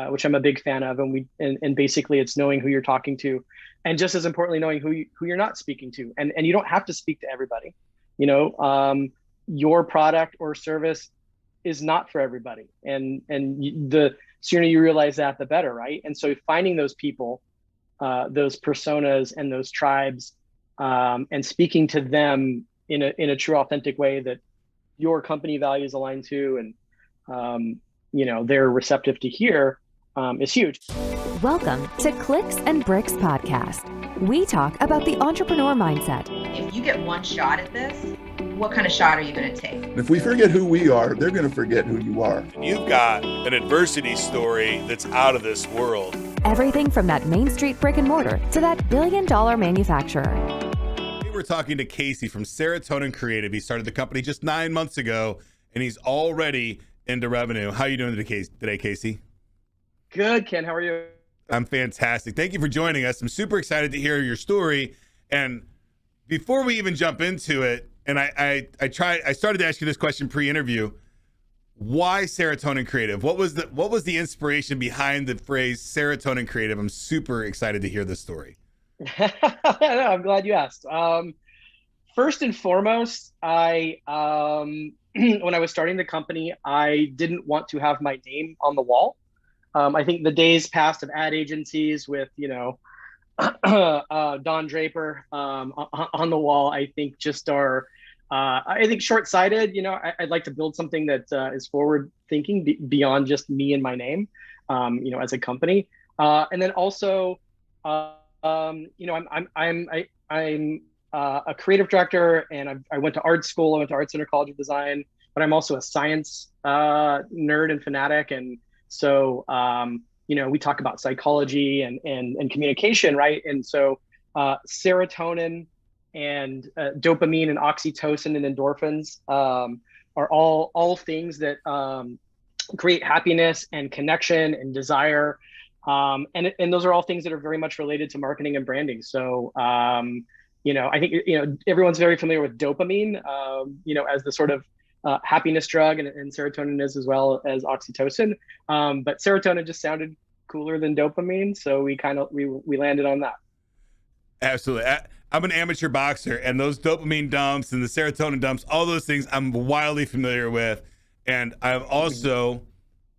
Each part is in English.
which I'm a big fan of. And basically it's knowing who you're talking to, and just as importantly, knowing who you're not speaking to. And you don't have to speak to everybody. You know, your product or service is not for everybody. And the sooner you realize that, the better, right? And so finding those people, those personas and those tribes, and speaking to them in a true, authentic way that your company values align to, and they're receptive to hear, is huge. Welcome to Clicks and Bricks Podcast. We talk about the entrepreneur mindset. If you get one shot at this, what kind of shot are you going to take? If we forget who we are, they're going to forget who you are. And you've got an adversity story that's out of this world. Everything from that Main Street brick and mortar to that billion-dollar manufacturer. Today we're talking to Casey from Serotonin Creative. He started the company just 9 months ago, and he's already into revenue. How are you doing today, Casey? Good, Ken. How are you? I'm fantastic. Thank you for joining us. I'm super excited to hear your story. And before we even jump into it, and I started to ask you this question pre-interview. Why Serotonin Creative? What was the inspiration behind the phrase Serotonin Creative? I'm super excited to hear this story. I'm glad you asked. First and foremost, I when I was starting the company, I didn't want to have my name on the wall. I think the days past of ad agencies with, Don Draper on the wall, I think just are, I think short-sighted. I'd like to build something that is forward-thinking beyond just me and my name, as a company. And then also, I'm a creative director, and I went to art school. I went to Art Center College of Design, but I'm also a science nerd and fanatic. And so, we talk about psychology and communication, right? And so serotonin and dopamine and oxytocin and endorphins are all things that create happiness and connection and desire. And those are all things that are very much related to marketing and branding. So, I think, everyone's very familiar with dopamine, as the sort of happiness drug, and serotonin is as well as oxytocin. But serotonin just sounded cooler than dopamine, so we landed on that. Absolutely. I'm an amateur boxer, and those dopamine dumps and the serotonin dumps, all those things I'm wildly familiar with. And I'm also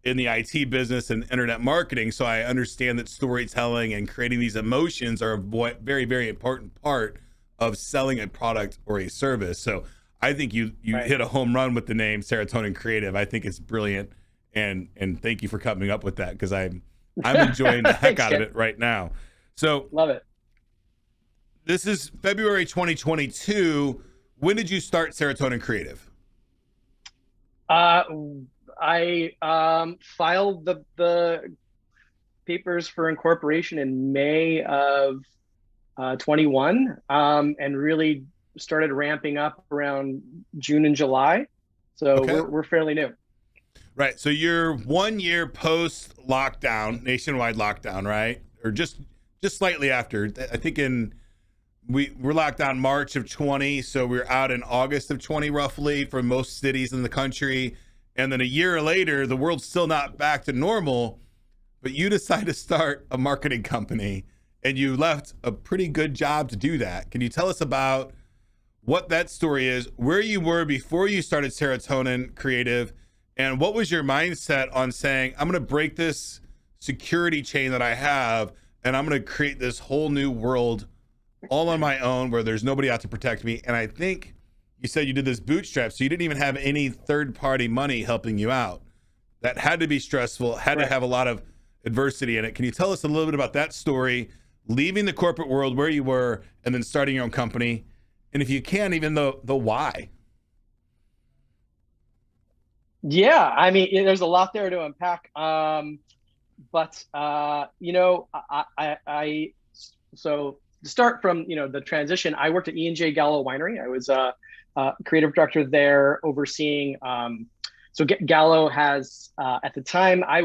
in the IT business and internet marketing, so I understand that storytelling and creating these emotions are a very, very important part of selling a product or a service. So I think you Right. hit a home run with the name Serotonin Creative. I think it's brilliant, and thank you for coming up with that, because I'm enjoying the heck Thanks, out of Ken. it right now. So Love it. this is February 2022. When did you start Serotonin Creative? I filed the papers for incorporation in May of 21, and really started ramping up around June and July. So Okay. we're fairly new. Right. So you're 1 year post lockdown, nationwide lockdown, right? Or just slightly after. I think we're locked down March of 20, so we're out in August of 20 roughly for most cities in the country. And then a year later, the world's still not back to normal, but you decide to start a marketing company, and you left a pretty good job to do that. Can you tell us about what that story is, where you were before you started Serotonin Creative, and what was your mindset on saying, I'm going to break this security chain that I have, and I'm going to create this whole new world all on my own where there's nobody out to protect me? And I think you said you did this bootstrap, so you didn't even have any third-party money helping you out. That had to be stressful, had Right. to have a lot of adversity in it. Can you tell us a little bit about that story, leaving the corporate world where you were and then starting your own company? And if you can, even the why. Yeah, I mean, there's a lot there to unpack. But so to start from, the transition, I worked at E&J Gallo Winery. I was a creative director there, overseeing. So Gallo has, at the time I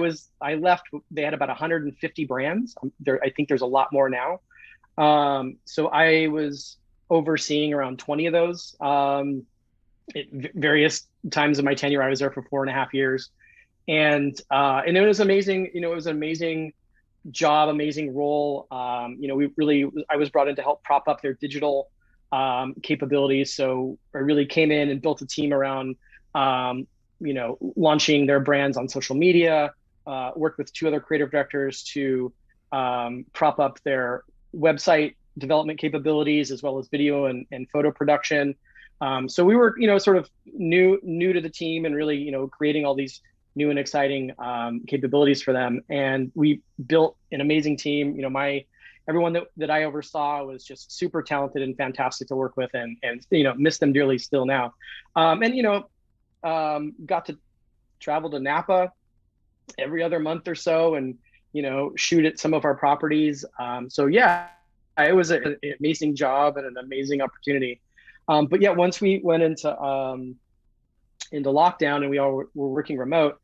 left, they had about 150 brands. I think there's a lot more now. So I was overseeing around 20 of those. At various times of my tenure, I was there for 4.5 years. And it was amazing. You know, it was an amazing job, amazing role. I was brought in to help prop up their digital capabilities. So I really came in and built a team around, launching their brands on social media. Worked with two other creative directors to prop up their website development capabilities, as well as video and photo production. So we were, sort of new to the team, and really, creating all these new and exciting capabilities for them. And we built an amazing team. Everyone that I oversaw was just super talented and fantastic to work with, and miss them dearly still now. Got to travel to Napa every other month or so, and shoot at some of our properties. So yeah, it was an amazing job and an amazing opportunity. But yeah, once we went into lockdown and we all were working remote,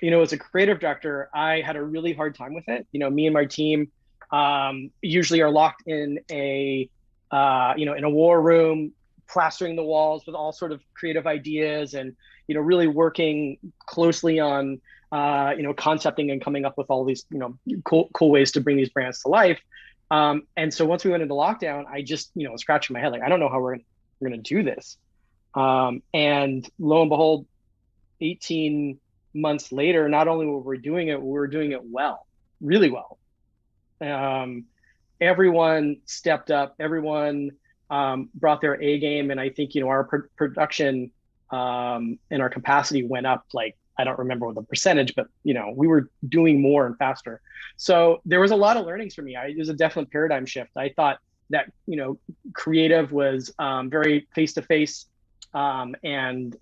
as a creative director, I had a really hard time with it. Me and my team usually are locked in in a war room, plastering the walls with all sort of creative ideas, and really working closely on concepting and coming up with all these cool ways to bring these brands to life. And so once we went into lockdown, I just was scratching my head, like, I don't know how we're going to do this. And lo and behold, 18 months later, not only were we doing it, we were doing it well, really well. Everyone stepped up, everyone brought their A game. And I think, our production and our capacity went up, like, I don't remember what the percentage, but we were doing more and faster. So there was a lot of learnings for me. It was a definite paradigm shift. I thought that creative was very face to face, and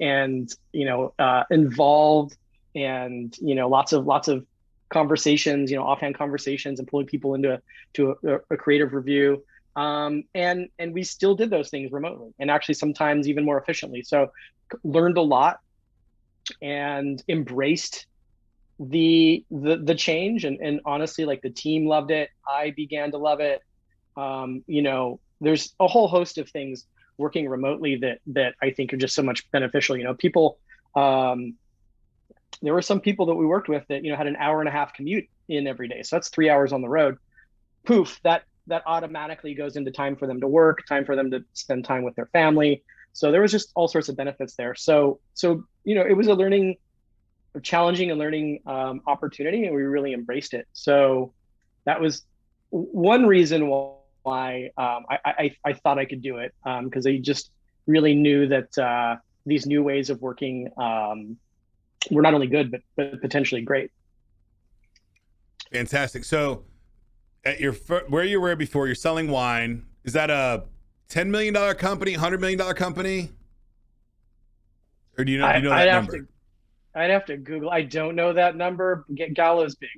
involved, and lots of conversations, offhand conversations, and pulling people into a creative review. And we still did those things remotely, and actually sometimes even more efficiently. So learned a lot and embraced the change, and honestly, like, the team loved it. I began to love it. There's a whole host of things working remotely that I think are just so much beneficial. People, there were some people that we worked with that had an hour and a half commute in every day, so that's 3 hours on the road. Poof, that automatically goes into time for them to work, time for them to spend time with their family. So there was just all sorts of benefits there. So it was a challenging and learning opportunity, and we really embraced it. So that was one reason why I thought I could do it, because I just really knew that these new ways of working were not only good, but potentially great. Fantastic. So at where you were before, you're selling wine. Is that a $10 million company, $100 million company? Or do you know that number? I'd have to Google. I don't know that number. Gallo's big.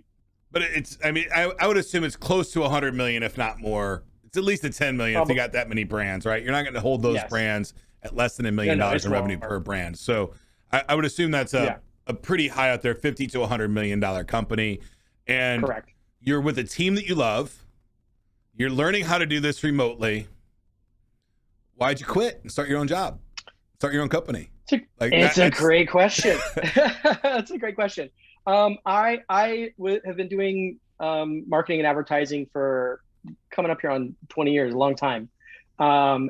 But I would assume it's close to 100 million, if not more. It's at least a 10 million Probably. If you got that many brands, right? You're not going to hold those brands at less than $1 million in revenue per brand. So I would assume that's a pretty high out there, 50 to $100 million company. And correct. You're with a team that you love. You're learning how to do this remotely. Why'd you quit and start your own job? Start your own company? It's a great question. That's a great question. I have been doing marketing and advertising for coming up here on 20 years, a long time. I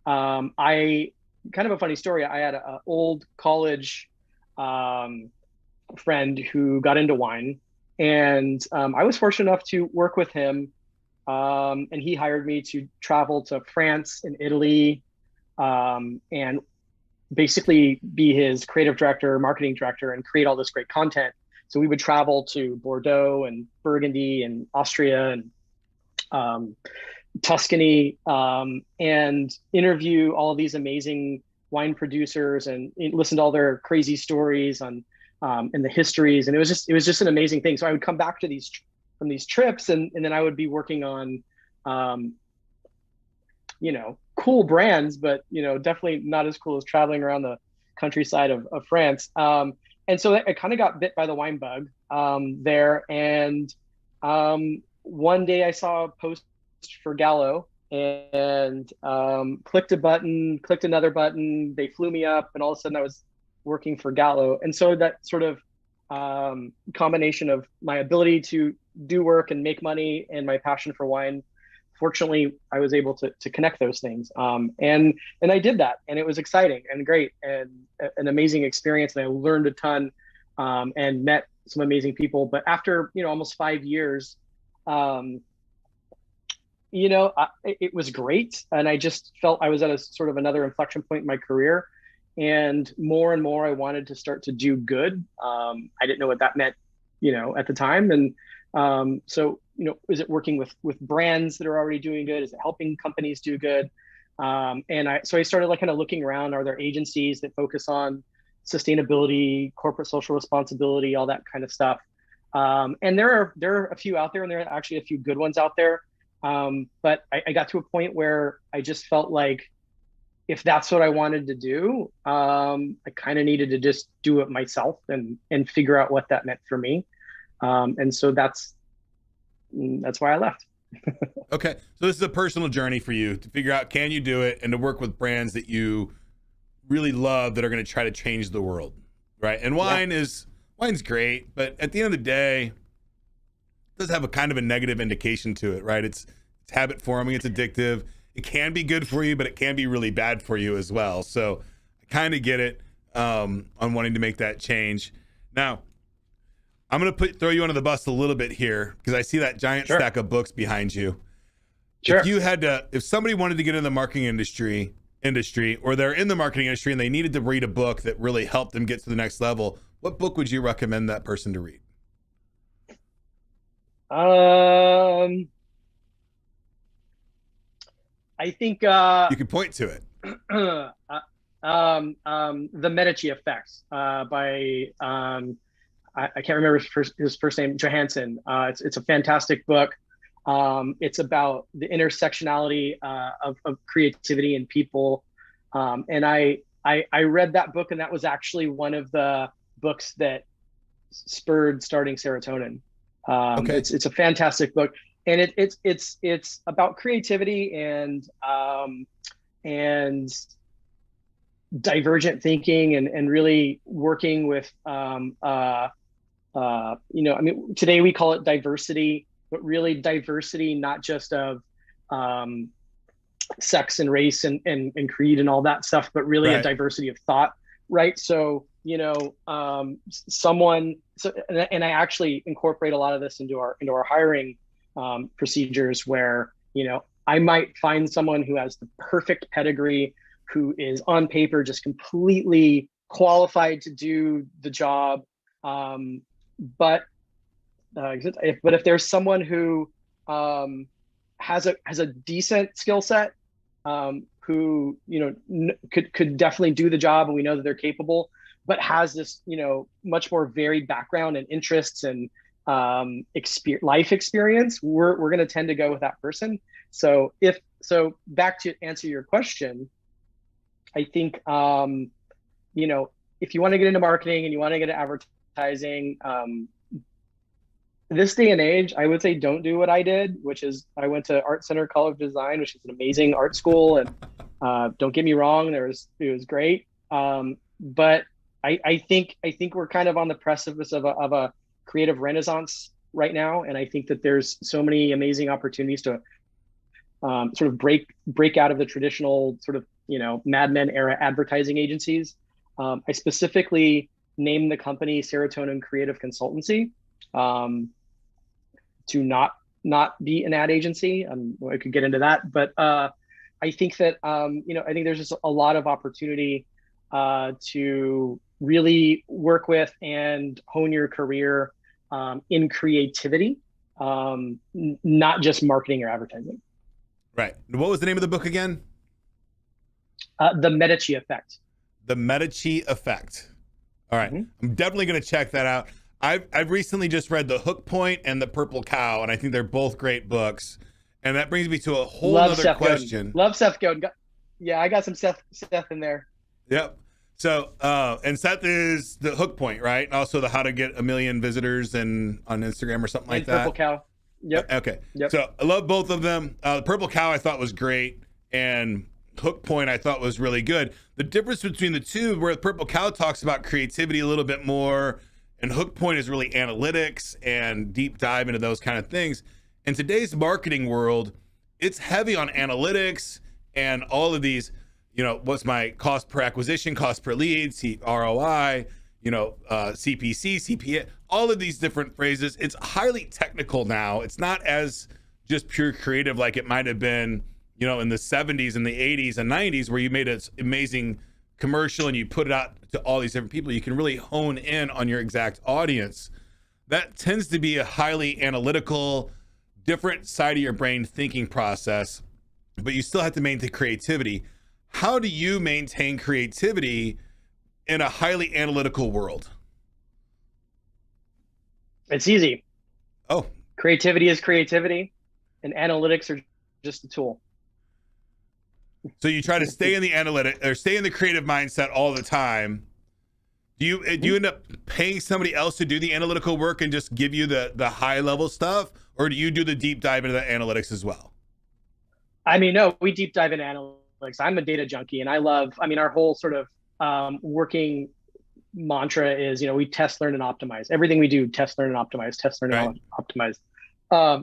kind of a funny story. I had an old college friend who got into wine, and I was fortunate enough to work with him. And he hired me to travel to France and Italy, and basically be his creative director, marketing director, and create all this great content. So we would travel to Bordeaux and Burgundy and Austria and Tuscany, and interview all of these amazing wine producers and listen to all their crazy stories on and the histories. And it was just an amazing thing. So I would come back to from these trips, and then I would be working on cool brands, but definitely not as cool as traveling around the countryside of France. And so I kind of got bit by the wine bug there. And one day I saw a post for Gallo, and clicked another button. They flew me up, and all of a sudden I was working for Gallo. And so that sort of combination of my ability to do work and make money and my passion for wine. Fortunately, I was able to connect those things. And I did that, and it was exciting and great and an amazing experience. And I learned a ton, and met some amazing people. But after, almost 5 years, it was great. And I just felt I was at a sort of another inflection point in my career. And more I wanted to start to do good. I didn't know what that meant, at the time. And so, is it working with brands that are already doing good? Is it helping companies do good? So I started kind of looking around. Are there agencies that focus on sustainability, corporate social responsibility, all that kind of stuff? And there are a few out there, and there are actually a few good ones out there. But I got to a point where I just felt like if that's what I wanted to do, I kind of needed to just do it myself and figure out what that meant for me. And so that's why I left. Okay. So this is a personal journey for you to figure out, can you do it, and to work with brands that you really love that are going to try to change the world. Right. And wine's great, but at the end of the day, it does have a kind of a negative indication to it, right? It's habit forming, it's addictive. It can be good for you, but it can be really bad for you as well. So I kind of get it on wanting to make that change. Now, I'm going to throw you under the bus a little bit here, because I see that giant stack of books behind you. Sure. If somebody wanted to get in the marketing industry, or they're in the marketing industry and they needed to read a book that really helped them get to the next level, what book would you recommend that person to read? I think you can point to it. The Medici Effect by I can't remember his first name, Johansson. It's a fantastic book. It's about the intersectionality of creativity in people. And I read that book, and that was actually one of the books that spurred starting Serotonin. Okay. It's a fantastic book, and it's about creativity and divergent thinking and really working with today we call it diversity, but really diversity, not just of sex and race and creed and all that stuff, but really a diversity of thought, right? So, and I actually incorporate a lot of this into our hiring procedures, where, I might find someone who has the perfect pedigree, who is on paper just completely qualified to do the job. But if there's someone who has a decent skill set, who could definitely do the job, and we know that they're capable, but has this much more varied background and interests and life experience, we're going to tend to go with that person. So back to answer your question, I think if you want to get into marketing and you want to get into advertising, this day and age, I would say don't do what I did, which is I went to Art Center College of Design, which is an amazing art school, and don't get me wrong, it was great. But I think we're kind of on the precipice of a creative renaissance right now, and I think that there's so many amazing opportunities to sort of break out of the traditional sort of Mad Men era advertising agencies. I specifically named the company Serotonin Creative Consultancy to not be an ad agency. I could get into that, but I think that I think there's just a lot of opportunity to really work with and hone your career in creativity, not just marketing or advertising. Right. What was the name of the book again? The Medici Effect. The Medici Effect. All right. Mm-hmm. I'm definitely going to check that out. I've recently just read The Hook Point and The Purple Cow, and I think they're both great books. And that brings me to a whole other question. Love Seth Godin. Yeah, I got some Seth in there. Yep. So, and Seth is The Hook Point, right? Also the How to Get a Million Visitors on Instagram or something like that. Purple Cow. Yep. Okay. Yep. So I love both of them. The Purple Cow I thought was great, and Hook Point I thought was really good. The difference between the two, where Purple Cow talks about creativity a little bit more, And Hook Point is really analytics and deep dive into those kind of things. In today's marketing world, it's heavy on analytics and all of these, what's my cost per acquisition, cost per lead, ROI, CPC, CPA, all of these different phrases. It's highly technical now. It's not as just pure creative like it might have been, in the 70s and the 80s and 90s, where you made an amazing commercial and you put it out to all these different people. You can really hone in on your exact audience. That tends to be a highly analytical, different side of your brain thinking process, but you still have to maintain creativity. How do you maintain creativity in a highly analytical world? It's easy. Oh, creativity is creativity, and analytics are just a tool. So you try to stay in the analytic or stay in the creative mindset all the time. Do you end up paying somebody else to do the analytical work and just give you the high level stuff, or do you do the deep dive into the analytics as well? No, we deep dive into analytics. I'm a data junkie, and our whole sort of working mantra is, we test, learn, and optimize. Everything we do, test, learn, and optimize. Test, learn, and optimize.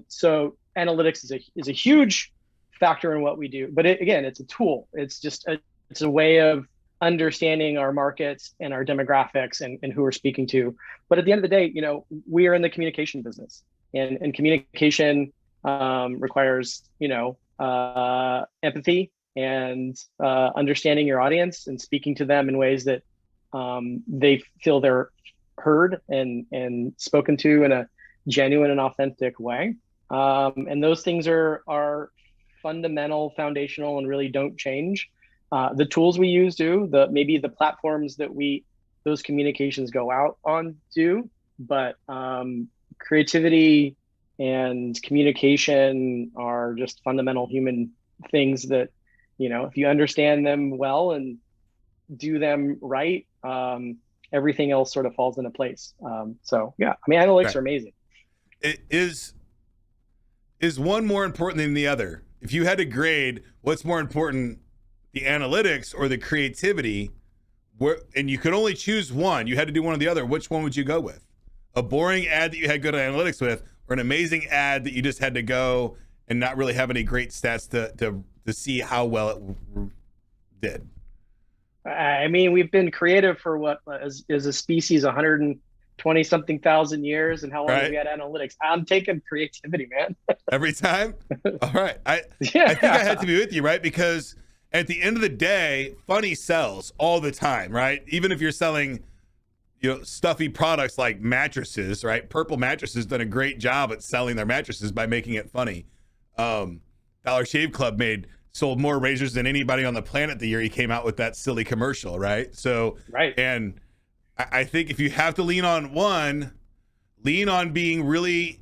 So analytics is a huge factor in what we do, but it's a tool. It's a way of understanding our markets and our demographics and who we're speaking to. But at the end of the day, we are in the communication business, and communication requires empathy and understanding your audience and speaking to them in ways that they feel they're heard and spoken to in a genuine and authentic way. And those things are fundamental, foundational, and really don't change. The tools we use do, maybe the platforms that those communications go out on do, but creativity and communication are just fundamental human things that, if you understand them well and do them right, everything else sort of falls into place. Analytics are amazing. Is one more important than the other? If you had to grade, what's more important, the analytics or the creativity? And you could only choose one. You had to do one or the other. Which one would you go with? A boring ad that you had good analytics with, or an amazing ad that you just had to go and not really have any great stats to see how well it did? We've been creative for as a species 120 something thousand years, and how long have we had analytics? I'm taking creativity, man. Every time? All right. I think I had to be with you, right? Because at the end of the day, funny sells all the time, right? Even if you're selling, stuffy products like mattresses, right? Purple Mattresses done a great job at selling their mattresses by making it funny. Dollar Shave Club sold more razors than anybody on the planet the year he came out with that silly commercial, right? So, right. And I think if you have to lean on one, lean on being really,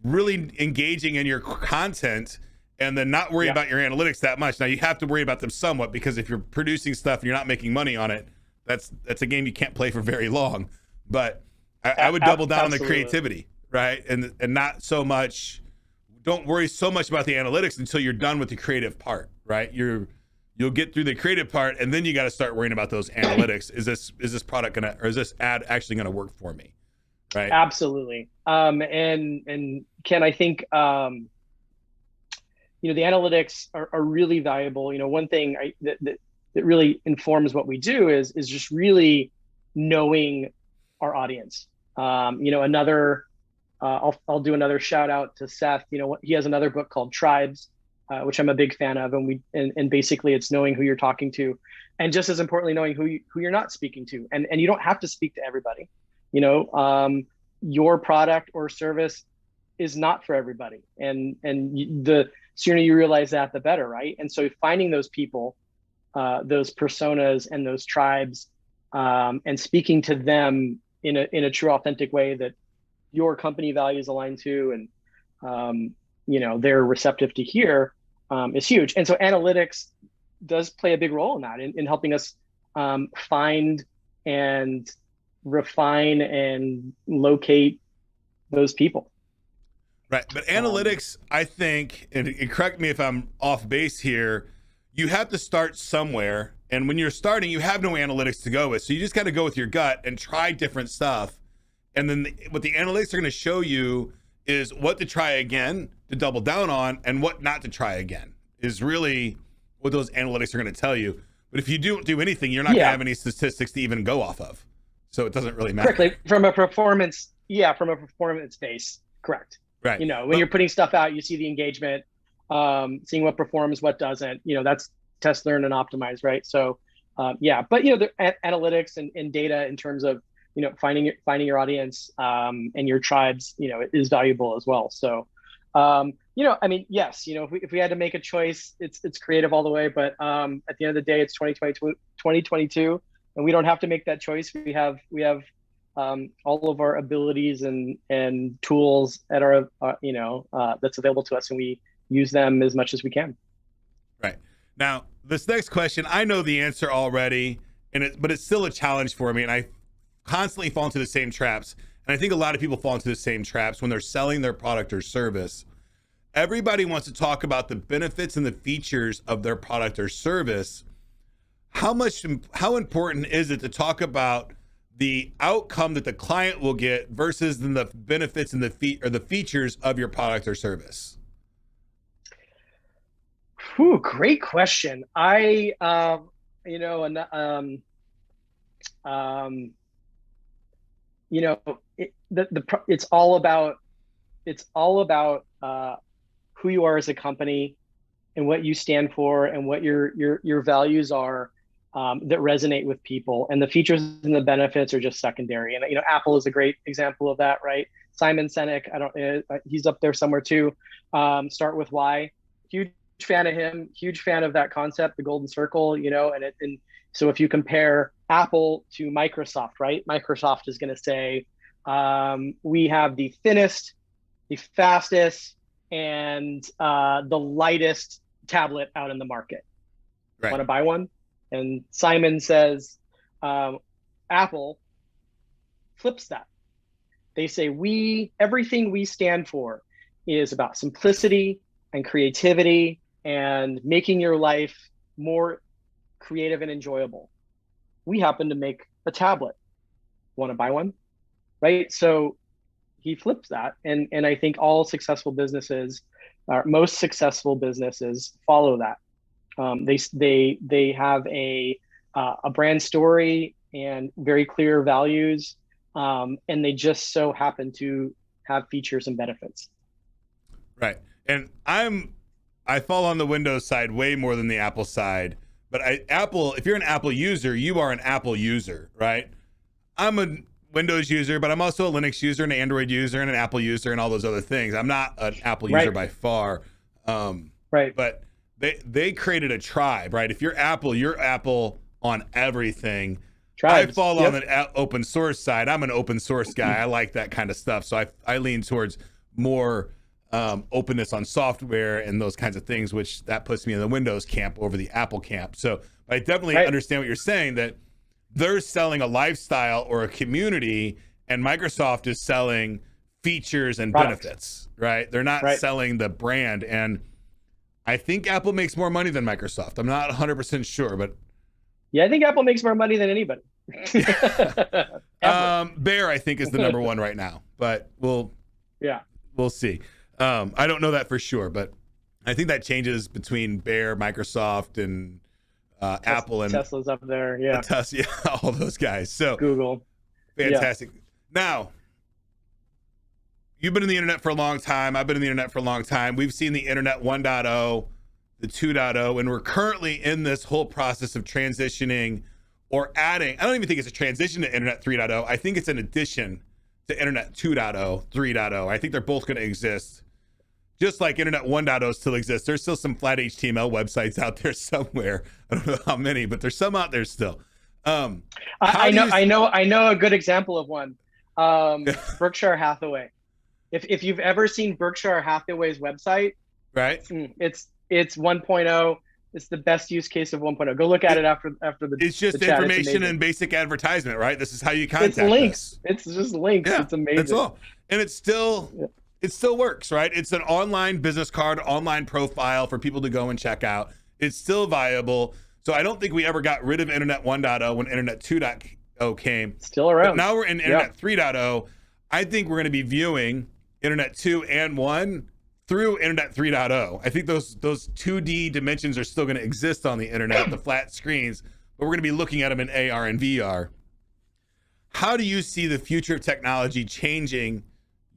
really engaging in your content, and then not worry about your analytics that much. Now you have to worry about them somewhat, because if you're producing stuff and you're not making money on it, that's a game you can't play for very long. But I would double down on the creativity, right? And not so much. Don't worry so much about the analytics until you're done with the creative part, right? You'll get through the creative part, and then you got to start worrying about those analytics. Is this product is this ad actually gonna work for me? Right. Absolutely. And Ken, I think the analytics are really valuable. One thing that really informs what we do is just really knowing our audience. I'll do another shout out to Seth. He has another book called Tribes, which I'm a big fan of, and basically it's knowing who you're talking to, and just as importantly, knowing who you're not speaking to. And you don't have to speak to everybody. Your product or service is not for everybody, and the sooner you realize that, the better, right? And so finding those people, those personas, and those tribes, and speaking to them in a true, authentic way that your company values align to, and they're receptive to hear, is huge. And so analytics does play a big role in that, in helping us find and refine and locate those people. Right. But analytics, I think, and correct me if I'm off base here, you have to start somewhere. And when you're starting, you have no analytics to go with. So you just got to go with your gut and try different stuff And then what the analytics are going to show you is what to try again, to double down on, and what not to try again is really what those analytics are going to tell you. But if you don't do anything, you're not going to have any statistics to even go off of. So it doesn't really matter. Correctly, from a performance base, correct. Right. When you're putting stuff out, you see the engagement, seeing what performs, what doesn't. That's test, learn, and optimize, right? So, but the analytics and data in terms of finding your audience and your tribes, is valuable as well. So, yes, if we had to make a choice, it's creative all the way. But at the end of the day, it's 2022, and we don't have to make that choice. We have all of our abilities and tools at our that's available to us, and we use them as much as we can. Right. Now, this next question, I know the answer already, but it's still a challenge for me, and I constantly fall into the same traps. And I think a lot of people fall into the same traps when they're selling their product or service. Everybody wants to talk about the benefits and the features of their product or service. How important is it to talk about the outcome that the client will get versus the benefits and the features of your product or service? Great question. It's all about who you are as a company and what you stand for and what your values are that resonate with people, and the features and the benefits are just secondary. And Apple is a great example of that, right? Simon Sinek, he's up there somewhere too. Start with why. Huge fan of him. Huge fan of that concept, the golden circle. And so if you compare Apple to Microsoft, right? Microsoft is going to say, we have the thinnest, the fastest, and the lightest tablet out in the market. Right. Want to buy one? And Simon says, Apple flips that. They say, everything we stand for is about simplicity and creativity and making your life more creative and enjoyable. We happen to make a tablet. Want to buy one? Right? So he flips that. And I think all successful businesses, most successful businesses follow that. They have a brand story and very clear values, and they just so happen to have features and benefits. Right. And I fall on the Windows side way more than the Apple side. But if you're an Apple user, you are an Apple user, right? I'm a Windows user, but I'm also a Linux user, an Android user, and an Apple user, and all those other things. I'm not an Apple user by far. Right. But they created a tribe, right? If you're Apple on everything. Tribes. I fall on the open source side. I'm an open source guy. I like that kind of stuff. So I lean towards more openness on software and those kinds of things, which that puts me in the Windows camp over the Apple camp. So I definitely understand what you're saying, that they're selling a lifestyle or a community, and Microsoft is selling features and benefits, right? They're not selling the brand. And I think Apple makes more money than Microsoft. I'm not 100% sure, but yeah, I think Apple makes more money than anybody. Bear, I think, is the number one right now, but we'll see. I don't know that for sure, but I think that changes between Bear, Microsoft, and Apple, and Tesla's up there. Yeah. Tesla, all those guys. So Google. Fantastic. Yeah. Now, you've been in the internet for a long time. I've been in the internet for a long time. We've seen the internet 1.0, the 2.0, and we're currently in this whole process of transitioning or adding. I don't even think it's a transition to internet 3.0. I think it's an addition to internet 2.0, 3.0. I think they're both going to exist. Just like internet 1.0 still exists. There's still some flat HTML websites out there somewhere. I don't know how many, but there's some out there still. I know a good example of one. Berkshire Hathaway. If you've ever seen Berkshire Hathaway's website, right? It's 1.0. It's the best use case of 1.0. Go look at it after the. It's just the information and basic advertisement, right? This is how you contact us. It's links. us. It's just links. Yeah, it's amazing. That's all. And it's still. Yeah. It still works, right? It's an online business card, online profile for people to go and check out. It's still viable. So I don't think we ever got rid of Internet 1.0 when Internet 2.0 came. Still around. But now we're in Internet 3.0. I think we're going to be viewing Internet 2 and 1 through Internet 3.0. I think those 2D dimensions are still going to exist on the internet, the flat screens, but we're going to be looking at them in AR and VR. How do you see the future of technology changing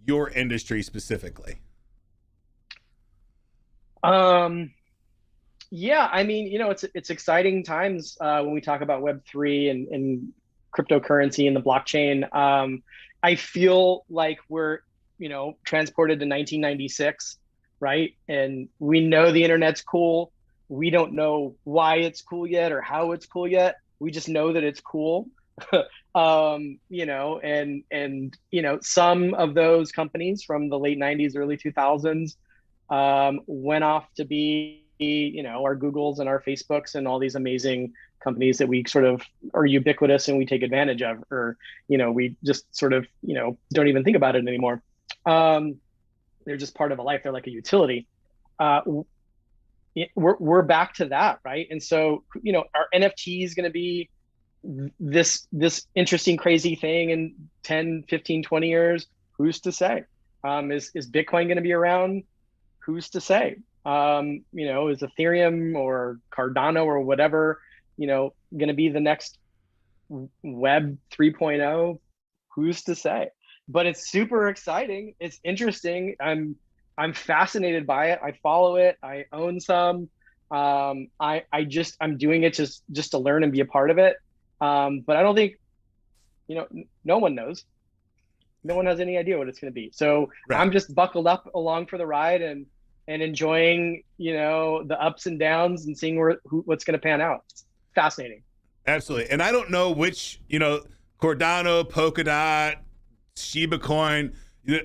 your industry specifically? Yeah, I mean, it's exciting times when we talk about Web3 and cryptocurrency and the blockchain. I feel like we're, transported to 1996, right? And we know the internet's cool. We don't know why it's cool yet or how it's cool yet. We just know that it's cool. Some of those companies from the late 90s, early 2000s went off to be, our Googles and our Facebooks and all these amazing companies that we sort of are ubiquitous and we take advantage of, or, we just sort of, don't even think about it anymore. They're just part of a life. They're like a utility. We're back to that, right? And so, our NFT is going to be this interesting, crazy thing in 10, 15, 20 years. Who's to say? Is Bitcoin going to be around? Who's to say? Is Ethereum or Cardano or whatever, going to be the next Web 3.0? Who's to say? But it's super exciting. It's interesting. I'm fascinated by it. I follow it. I own some. I'm doing it just to learn and be a part of it. But I don't think, no one knows. No one has any idea what it's going to be. So right. I'm just buckled up along for the ride and enjoying, the ups and downs and seeing what's going to pan out. It's fascinating. Absolutely. And I don't know which, Cardano, Polkadot, Shiba Coin,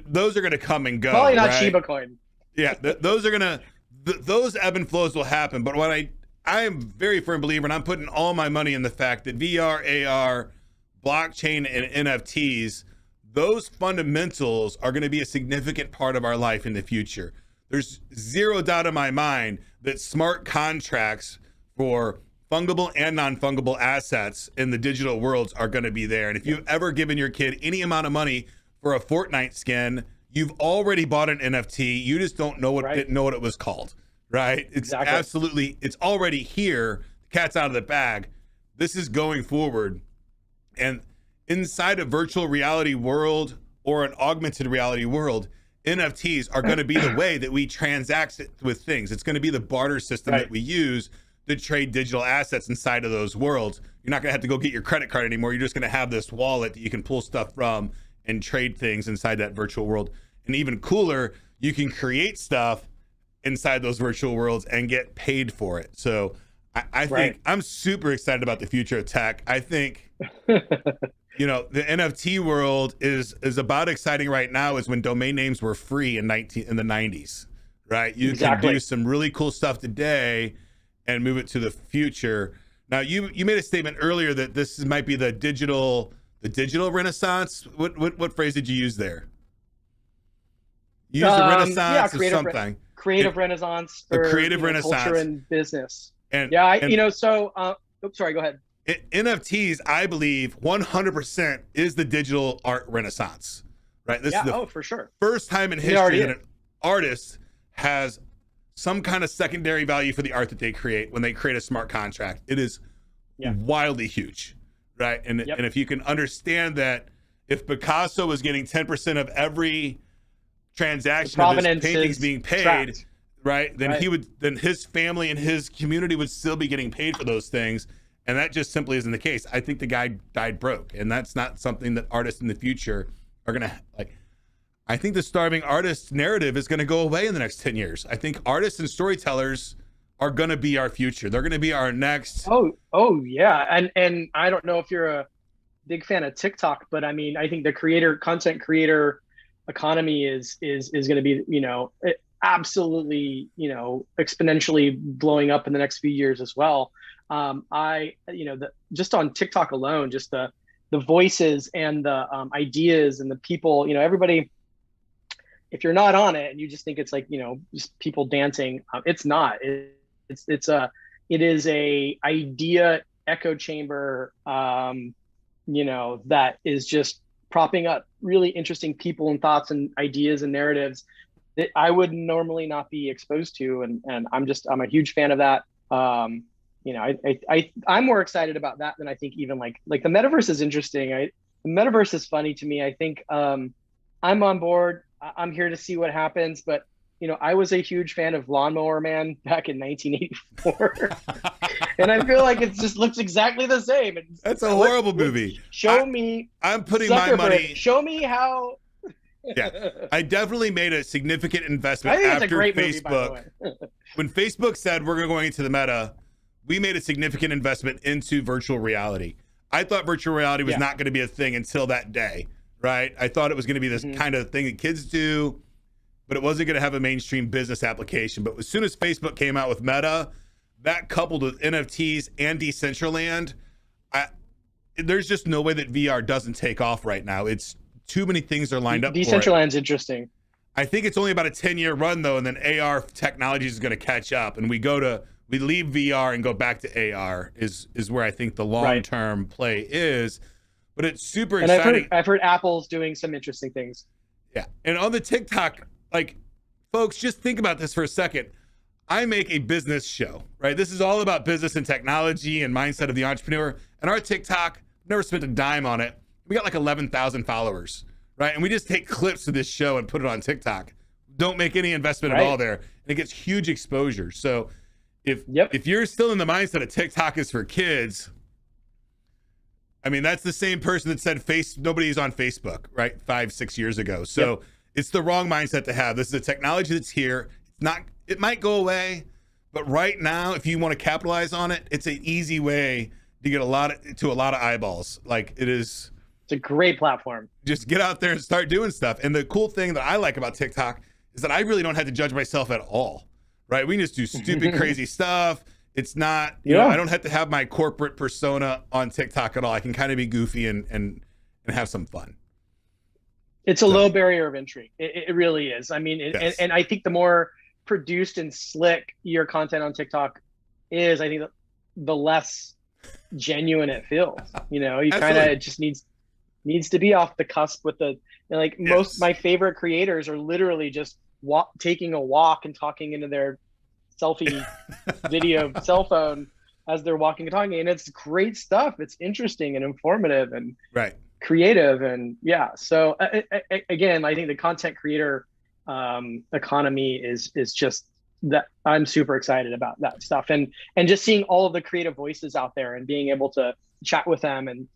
those are going to come and go. Probably not right? Shiba Coin. Yeah, those are going to, those ebb and flows will happen. But what I am very firm believer, and I'm putting all my money in the fact that VR, AR, blockchain, and NFTs, those fundamentals are going to be a significant part of our life in the future. There's zero doubt in my mind that smart contracts for fungible and non-fungible assets in the digital worlds are going to be there. And if you've ever given your kid any amount of money for a Fortnite skin, you've already bought an NFT. You just don't know didn't know what it was called, right? It's exactly. Absolutely, it's already here. The cat's out of the bag. This is going forward. And inside a virtual reality world or an augmented reality world, NFTs are going to be the way that we transact with things. It's going to be the barter system that we use to trade digital assets inside of those worlds. You're not going to have to go get your credit card anymore. You're just going to have this wallet that you can pull stuff from and trade things inside that virtual world. And even cooler, you can create stuff inside those virtual worlds and get paid for it. So I think I'm super excited about the future of tech. I think the NFT world is about exciting right now as when domain names were free in the 90s, right? You can do some really cool stuff today and move it to the future. Now, you made a statement earlier that this might be the digital renaissance. What phrase did you use there? You used the renaissance of something. Creative renaissance. A creative renaissance. Culture and business. And sorry, go ahead. NFTs, I believe, 100% is the digital art renaissance, right? This is the for sure. first time in history that an artist has some kind of secondary value for the art that they create when they create a smart contract. It is wildly huge, right? And if you can understand that, if Picasso was getting 10% of every transaction of his paintings being paid, tracked. Right? Then his family and his community would still be getting paid for those things. And that just simply isn't the case. I think the guy died broke, and that's not something that artists in the future are going to like. I think the starving artist narrative is going to go away in the next 10 years. I think artists and storytellers are going to be our future. They're going to be our next. Oh yeah. And I don't know if you're a big fan of TikTok, but I mean, I think the content creator economy is going to be, absolutely, exponentially blowing up in the next few years as well. Just on TikTok alone, just the voices and the ideas and the people, everybody, if you're not on it and you just think it's like, just people dancing, it's not. It is a idea echo chamber, that is just propping up really interesting people and thoughts and ideas and narratives that I would normally not be exposed to. And I'm a huge fan of that. I'm more excited about that than I think even like the metaverse is interesting. The metaverse is funny to me. I think I'm on board. I'm here to see what happens, but I was a huge fan of Lawnmower Man back in 1984, and I feel like it just looks exactly the same. That's a horrible movie. I'm putting my money. Show me how. Yeah, I definitely made a significant investment I think after it's a great Facebook. movie, by the way. When Facebook said we're going into the meta, we made a significant investment into virtual reality. I thought virtual reality was not going to be a thing until that day, right? I thought it was going to be this kind of thing that kids do, but it wasn't going to have a mainstream business application. But as soon as Facebook came out with Meta, that coupled with NFTs and Decentraland, there's just no way that VR doesn't take off right now. It's too many things are lined up for it. Decentraland's interesting. I think it's only about a 10-year run, though, and then AR technology is going to catch up, and we leave VR and go back to AR is where I think the long-term play is. But it's super exciting. And I've heard Apple's doing some interesting things. Yeah. And on the TikTok, like, folks, just think about this for a second. I make a business show, right? This is all about business and technology and mindset of the entrepreneur. And our TikTok, never spent a dime on it. We got like 11,000 followers, right? And we just take clips of this show and put it on TikTok. Don't make any investment at all there. And it gets huge exposure. So if you're still in the mindset of TikTok is for kids, I mean, that's the same person that said nobody's on Facebook, right? 5-6 years ago. So it's the wrong mindset to have. This is a technology that's here. It might go away, but right now, if you want to capitalize on it, it's an easy way to get a lot of eyeballs. Like it is. It's a great platform. Just get out there and start doing stuff. And the cool thing that I like about TikTok is that I really don't have to judge myself at all, right? We can just do stupid, crazy stuff. It's not, I don't have to have my corporate persona on TikTok at all. I can kind of be goofy and have some fun. It's a low barrier of entry. It really is. I mean, and I think the more produced and slick your content on TikTok is, I think the less genuine it feels. You kind of just needs to be off the cusp with most my favorite creators are literally just taking a walk and talking into their selfie video cell phone as they're walking and talking, and it's great stuff. It's interesting and informative and creative, and so again, I think the content creator economy is just that. I'm super excited about that stuff, and just seeing all of the creative voices out there and being able to chat with them and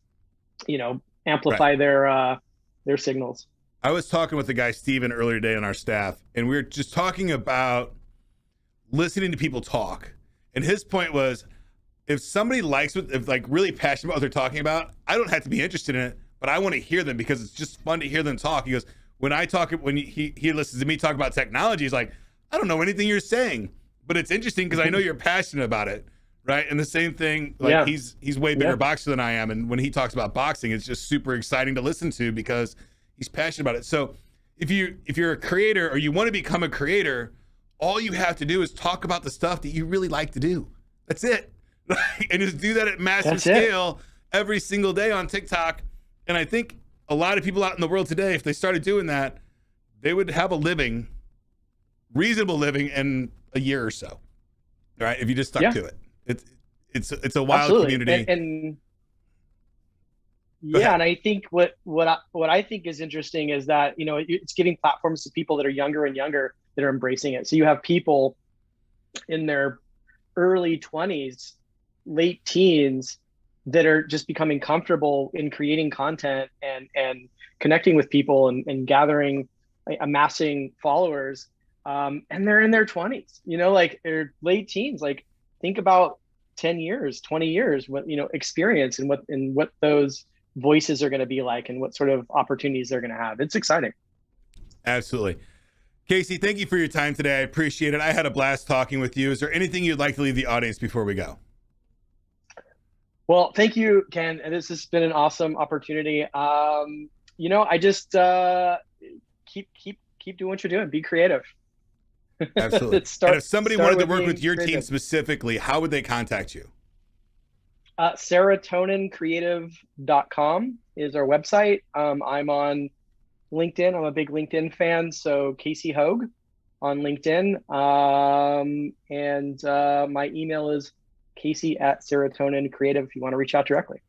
amplify their signals. I was talking with the guy Steven earlier today on our staff, and we were just talking about listening to people talk. And his point was, if somebody really passionate about what they're talking about, I don't have to be interested in it, but I want to hear them because it's just fun to hear them talk. He goes, when he listens to me talk about technology, he's like, I don't know anything you're saying, but it's interesting because I know you're passionate about it. Right. And the same thing, he's way bigger boxer than I am. And when he talks about boxing, it's just super exciting to listen to because he's passionate about it. So if you're a creator or you want to become a creator, all you have to do is talk about the stuff that you really like to do. That's it. And just do that at massive scale every single day on TikTok. And I think a lot of people out in the world today, if they started doing that, they would have a reasonable living in a year or so. Right. If you just stuck to it. It's a wild community, and and I think what I think is interesting is that it's giving platforms to people that are younger and younger that are embracing it. So you have people in their early 20s, late teens that are just becoming comfortable in creating content and connecting with people and gathering, amassing followers, and they're in their 20s. They're late teens. Think about 10 years, 20 years, what experience and what those voices are going to be like and what sort of opportunities they're going to have. It's exciting. Absolutely. Casey, thank you for your time today. I appreciate it. I had a blast talking with you. Is there anything you'd like to leave the audience before we go? Well, thank you, Ken. This has been an awesome opportunity. I just keep doing what you're doing. Be creative. Absolutely. And if somebody wanted to work with your team specifically, how would they contact you? Serotonincreative.com is our website. I'm on LinkedIn. I'm a big LinkedIn fan. So Casey Hogue on LinkedIn. My email is Casey@Serotonin Creative if you want to reach out directly.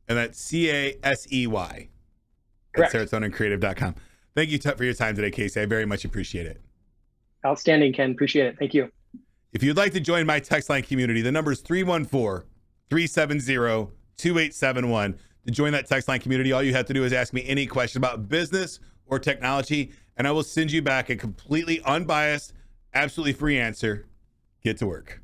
And that's CASEY Correct. at serotonincreative.com. Thank you for your time today, Casey. I very much appreciate it. Outstanding, Ken. Appreciate it. Thank you. If you'd like to join my text line community, the number is 314-370-2871. To join that text line community, all you have to do is ask me any question about business or technology, and I will send you back a completely unbiased, absolutely free answer. Get to work.